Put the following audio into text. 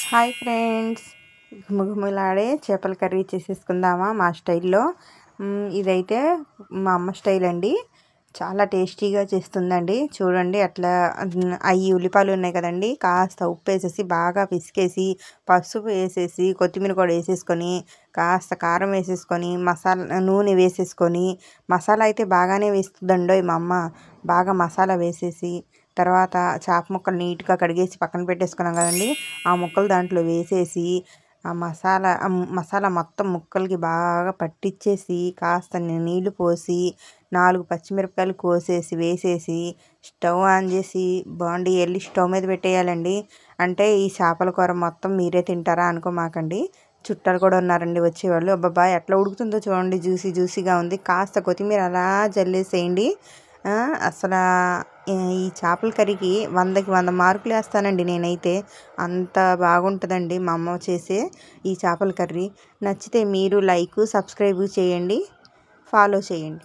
Hi friends, గుమగుమలాడే చేపల curry చేసేసుకుందామా మా స్టైల్లో. ఇదైతే మా అమ్మ స్టైల్ అండి. చాలా టేస్టీగా చేస్తుందండి. చూడండి అట్లా అవి ఉల్లిపాయలు ఉన్నాయి కదండి, కాస్త ఉప్పు వేసేసి బాగా పిసికేసి పసుపు వేసేసి కొత్తిమీర కూడా వేసేసుకొని కాస్త కారం వేసేసుకొని మసాలా నూనె వేసేసుకొని మసాలా అయితే బాగానే వేస్తుందండో మా అమ్మ. బాగా మసాలా వేసేసి తర్వాత చేప ముక్కలు నీట్గా కడిగేసి పక్కన పెట్టేసుకున్నాం కదండి, ఆ ముక్కలు దాంట్లో వేసేసి ఆ మసాలా మొత్తం ముక్కలకి బాగా పట్టించేసి కాస్త నీళ్లు పోసి 4 పచ్చిమిరపకాయలు కోసేసి వేసేసి స్టవ్ ఆన్ చేసి బాండి వెళ్ళి స్టవ్ మీద పెట్టేయాలండి. అంటే ఈ చేపల కూర మొత్తం మీరే తింటారా అనుకోమాకండి, చుట్టాలు కూడా ఉన్నారండి వచ్చేవాళ్ళు. అబ్బాబా ఎట్లా ఉడుకుతుందో చూడండి, జ్యూసీగా ఉంది. కాస్త కొత్తిమీర అలా జల్లేసేయండి. అసలు ఈ చేపల కర్రీకి 100కి 100 మార్కులు వేస్తానండి నేనైతే. అంత బాగుంటుందండి మా అమ్మ చేసే ఈ చేపల కర్రీ. నచ్చితే మీరు లైక్ సబ్స్క్రైబ్ చేయండి, ఫాలో చేయండి.